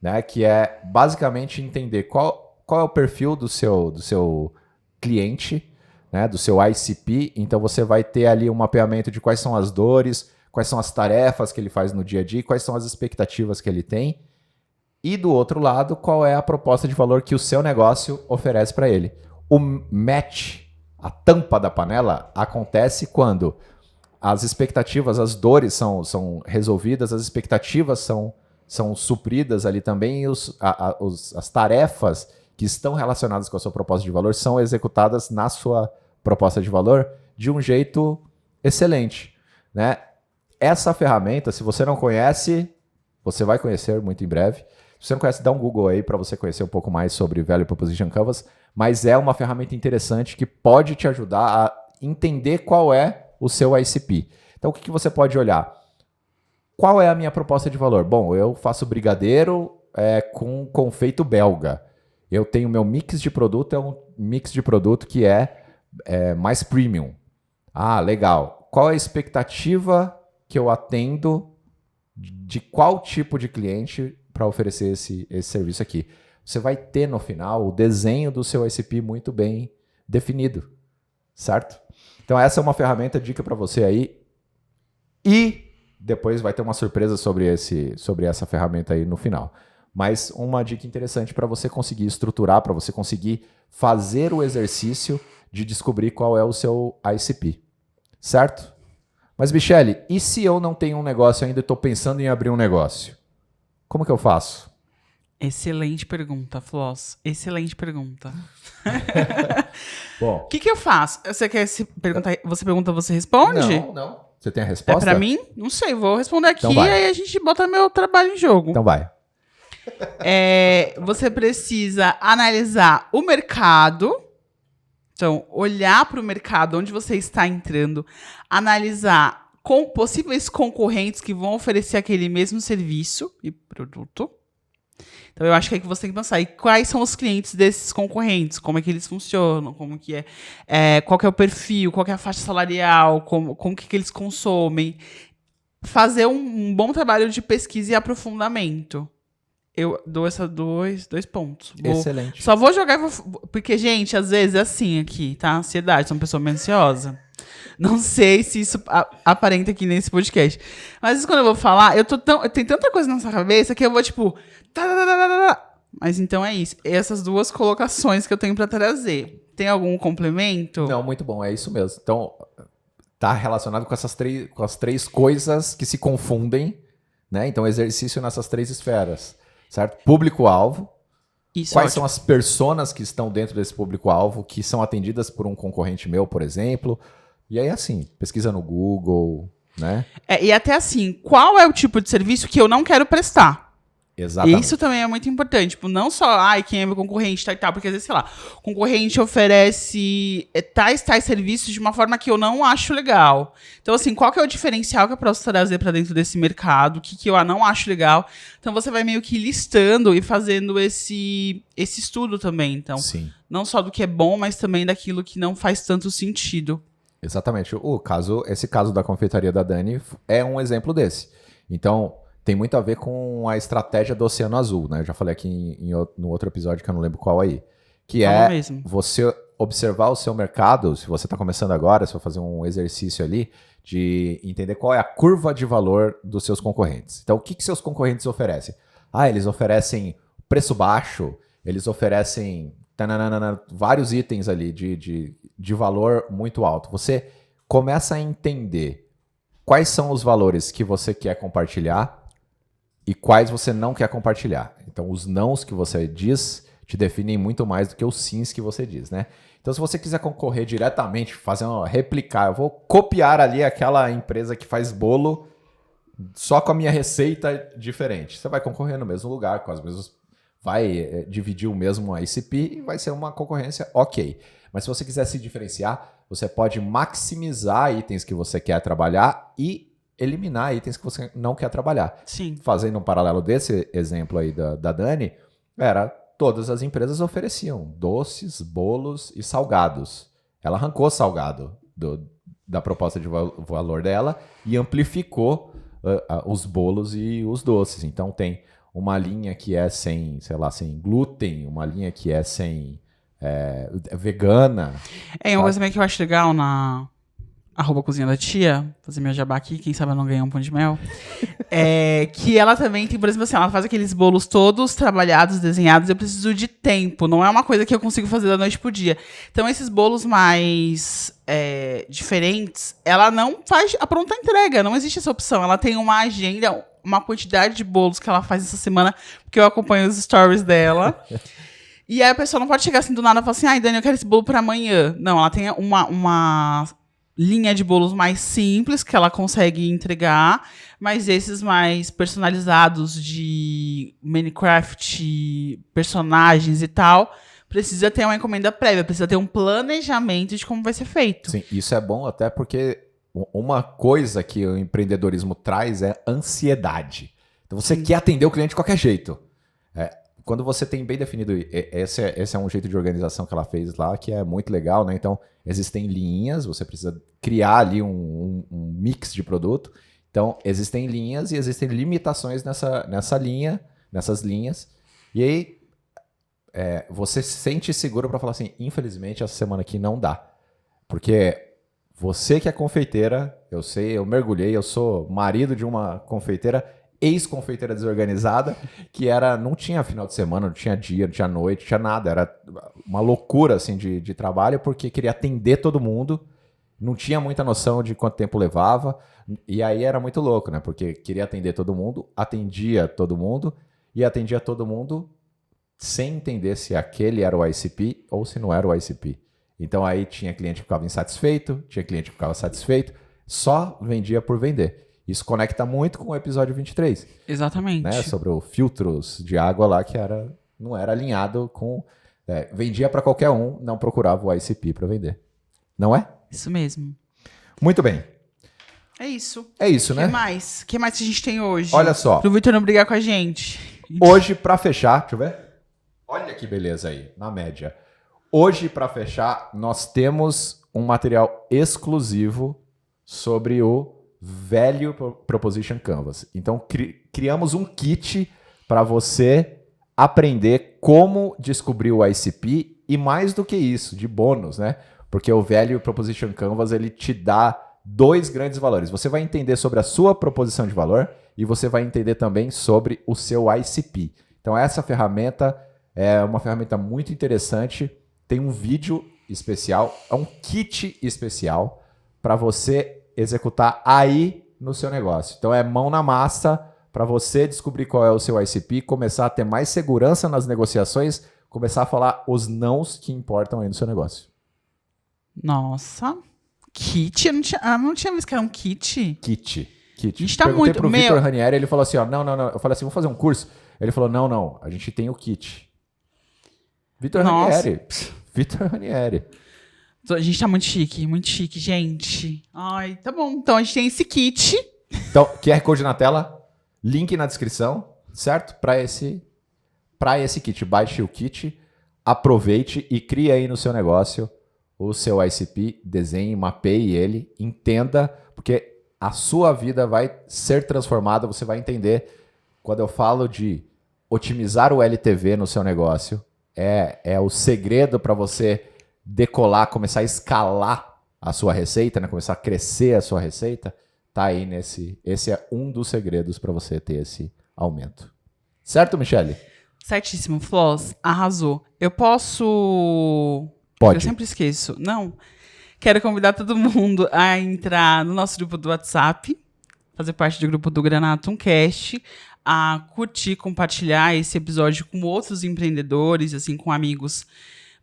né? Que é basicamente entender qual é o perfil do seu cliente, né? Do seu ICP. Então você vai ter ali um mapeamento de quais são as dores, quais são as tarefas que ele faz no dia a dia, quais são as expectativas que ele tem. E do outro lado, qual é a proposta de valor que o seu negócio oferece para ele. O match, a tampa da panela, acontece quando as expectativas, as dores são resolvidas, as expectativas são supridas ali também, e as tarefas que estão relacionadas com a sua proposta de valor são executadas na sua proposta de valor de um jeito excelente, né? Essa ferramenta, se você não conhece, você vai conhecer muito em breve. Se você não conhece, dá um Google aí para você conhecer um pouco mais sobre Value Proposition Canvas, mas é uma ferramenta interessante que pode te ajudar a entender qual é o seu ICP. Então, o que você pode olhar? Qual é a minha proposta de valor? Bom, eu faço brigadeiro com confeito belga. Eu tenho meu mix de produto, é um mix de produto que é mais premium. Ah, legal. Qual é a expectativa que eu atendo de qual tipo de cliente para oferecer esse serviço aqui? Você vai ter no final o desenho do seu ICP muito bem definido, certo? Então essa é uma ferramenta, dica para você aí. E depois vai ter uma surpresa sobre essa ferramenta aí no final. Mas uma dica interessante para você conseguir estruturar, para você conseguir fazer o exercício de descobrir qual é o seu ICP, certo? Mas, Michele, e se eu não tenho um negócio ainda e estou pensando em abrir um negócio? Como que eu faço? Excelente pergunta, Floss. Excelente pergunta. Bom, O que eu faço? Você quer se perguntar? Você pergunta, você responde? Não. Você tem a É resposta? pra mim? Não sei, vou responder aqui Então vai. e aí a gente bota meu trabalho em jogo. Então vai. Você precisa analisar o mercado. Então, olhar para o mercado onde você está entrando, analisar com possíveis concorrentes que vão oferecer aquele mesmo serviço e produto. Então, eu acho que é que você tem que pensar. E quais são os clientes desses concorrentes? Como é que eles funcionam? Como que qual que é o perfil? Qual que é a faixa salarial? Como que eles consomem? Fazer um bom trabalho de pesquisa e aprofundamento. Eu dou dois pontos. Excelente. Só vou jogar... Porque, gente, às vezes é assim aqui, tá? Ansiedade, sou uma pessoa meio ansiosa. Não sei se isso aparenta aqui nesse podcast. Mas às vezes, quando eu vou falar, eu tenho tanta coisa na nossa cabeça que eu vou, tipo... Mas então é isso. Essas duas colocações que eu tenho pra trazer. Tem algum complemento? Não, muito bom. É isso mesmo. Então, tá relacionado com as três coisas que se confundem, né? Então, exercício nessas três esferas. Certo? Público-alvo. Quais são as personas que estão dentro desse público-alvo, que são atendidas por um concorrente meu, por exemplo. E aí, assim, pesquisa no Google, né? E até assim, qual é o tipo de serviço que eu não quero prestar? Exatamente. Isso também é muito importante. Tipo, não só, quem é meu concorrente, tal e tal, porque às vezes, sei lá, o concorrente oferece tais serviços de uma forma que eu não acho legal. Então, assim, qual que é o diferencial que eu posso trazer para dentro desse mercado? O que eu não acho legal? Então, você vai meio que listando e fazendo esse estudo também. Então, sim, não só do que é bom, mas também daquilo que não faz tanto sentido. exatamente. Esse caso da confeitaria da Dani é um exemplo desse. Então, tem muito a ver com a estratégia do Oceano Azul, né? Eu já falei aqui no outro episódio que eu não lembro qual aí. Que é mesmo. Você observar o seu mercado, se você está começando agora, você vai fazer um exercício ali de entender qual é a curva de valor dos seus concorrentes. Então, o que seus concorrentes oferecem? Eles oferecem preço baixo, eles oferecem vários itens ali de valor muito alto. Você começa a entender quais são os valores que você quer compartilhar e quais você não quer compartilhar. Então, os nãos que você diz te definem muito mais do que os sims que você diz, né? Então, se você quiser concorrer diretamente, replicar, eu vou copiar ali aquela empresa que faz bolo só com a minha receita diferente. Você vai concorrer no mesmo lugar, com as mesmas... Vai dividir o mesmo ICP e vai ser uma concorrência ok. Mas se você quiser se diferenciar, você pode maximizar itens que você quer trabalhar e eliminar itens que você não quer trabalhar. Sim. Fazendo um paralelo desse exemplo aí da Dani, todas as empresas ofereciam doces, bolos e salgados. Ela arrancou salgado da proposta de valor dela e amplificou os bolos e os doces. Então tem uma linha que é sem glúten, uma linha que é sem vegana. Uma coisa também que eu acho legal @cozinha da tia, fazer meu jabá aqui, quem sabe eu não ganhar um pão de mel. Que ela também tem, por exemplo, assim, ela faz aqueles bolos todos trabalhados, desenhados, eu preciso de tempo, não é uma coisa que eu consigo fazer da noite pro dia. Então, esses bolos mais diferentes, ela não faz a pronta entrega, não existe essa opção. Ela tem uma agenda, uma quantidade de bolos que ela faz essa semana, porque eu acompanho os stories dela. E aí a pessoa não pode chegar assim do nada e falar assim, ai, Dani, eu quero esse bolo pra amanhã. Não, ela tem uma linha de bolos mais simples que ela consegue entregar, mas esses mais personalizados de Minecraft, personagens e tal, precisa ter uma encomenda prévia, precisa ter um planejamento de como vai ser feito. Sim, isso é bom até porque uma coisa que o empreendedorismo traz é ansiedade. Então você quer atender o cliente de qualquer jeito. Quando você tem bem definido, esse é um jeito de organização que ela fez lá, que é muito legal, né? Então, existem linhas, você precisa criar ali um mix de produto. Então, existem linhas e existem limitações nessas linhas. E aí, você se sente seguro para falar assim, infelizmente, essa semana aqui não dá. Porque você que é confeiteira, eu sei, eu mergulhei, eu sou marido de uma confeiteira, ex-confeiteira desorganizada, que não tinha final de semana, não tinha dia, não tinha noite, não tinha nada. Era uma loucura assim, de trabalho, porque queria atender todo mundo, não tinha muita noção de quanto tempo levava, e aí era muito louco, né? Porque queria atender todo mundo, atendia todo mundo, e atendia todo mundo sem entender se aquele era o ICP ou se não era o ICP. Então aí tinha cliente que ficava insatisfeito, tinha cliente que ficava satisfeito, só vendia por vender. Isso conecta muito com o episódio 23. Exatamente. Né? Sobre os filtros de água lá que não era alinhado com... vendia para qualquer um, não procurava o ICP para vender. Não é? Isso mesmo. Muito bem. É isso. É isso, né? O que mais que a gente tem hoje? Olha só. Pro Vitor não brigar com a gente. Hoje, para fechar... Deixa eu ver. Olha que beleza aí, na média. Hoje, para fechar, nós temos um material exclusivo sobre o Value Proposition Canvas. Então, criamos um kit para você aprender como descobrir o ICP e mais do que isso, de bônus, né? Porque o Value Proposition Canvas, ele te dá 2 grandes valores. Você vai entender sobre a sua proposição de valor e você vai entender também sobre o seu ICP. Então, essa ferramenta é uma ferramenta muito interessante. Tem um vídeo especial, é um kit especial para você executar aí no seu negócio. Então é mão na massa para você descobrir qual é o seu ICP, começar a ter mais segurança nas negociações, começar a falar os nãos que importam aí no seu negócio. Nossa, kit? Eu não tinha visto que era um kit. Kit. A gente tá muito... pro Vitor Ranieri, ele falou assim, ó, não. Eu falei assim, vou fazer um curso. Ele falou, não, a gente tem o kit. Vitor Ranieri. A gente tá muito chique, gente. Ai, tá bom. Então a gente tem esse kit. Então, QR Code na tela, link na descrição, certo? Para esse kit. Baixe o kit, aproveite e crie aí no seu negócio o seu ICP, desenhe, mapeie ele, entenda, porque a sua vida vai ser transformada, você vai entender. Quando eu falo de otimizar o LTV no seu negócio, é o segredo para você decolar, começar a escalar a sua receita, né? Começar a crescer a sua receita, tá aí esse é um dos segredos para você ter esse aumento. Certo, Michele? Certíssimo, Floss, arrasou. Eu posso... Pode. Eu sempre esqueço. Não. Quero convidar todo mundo a entrar no nosso grupo do WhatsApp, fazer parte do grupo do Granatum Cast, a curtir, compartilhar esse episódio com outros empreendedores, assim, com amigos,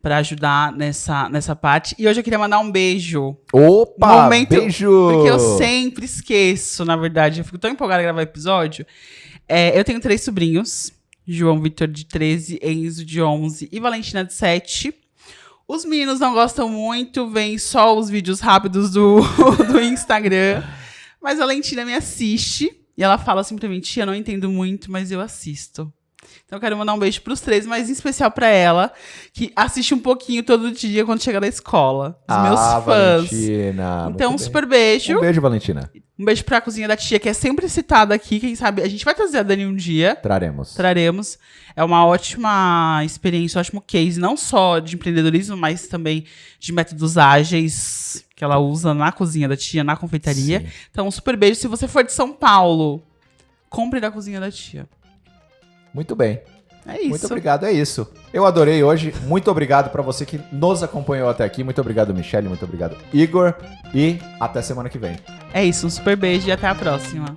para ajudar nessa parte. E hoje eu queria mandar um beijo. Opa, beijo! Porque eu sempre esqueço, na verdade. Eu fico tão empolgada a gravar episódio. Eu tenho 3 sobrinhos. João Vitor, de 13, Enzo, de 11 e Valentina, de 7. Os meninos não gostam muito, veem só os vídeos rápidos do Instagram. Mas a Valentina me assiste. E ela fala assim pra mim, tia, eu não entendo muito, mas eu assisto. Então eu quero mandar um beijo pros 3, mas em especial pra ela, que assiste um pouquinho todo dia quando chega da escola. Os meus fãs. Valentina. Então, um muito bem. super beijo. Um beijo, Valentina. Um beijo pra cozinha da tia, que é sempre citada aqui. Quem sabe a gente vai trazer a Dani um dia. Traremos. É uma ótima experiência, um ótimo case, não só de empreendedorismo, mas também de métodos ágeis que ela usa na cozinha da tia, na confeitaria. Sim. Então, um super beijo. Se você for de São Paulo, compre da cozinha da tia. Muito bem. É isso. Muito obrigado, é isso. Eu adorei hoje. Muito obrigado pra você que nos acompanhou até aqui. Muito obrigado, Michele. Muito obrigado, Igor. E até semana que vem. É isso, um super beijo e até a próxima.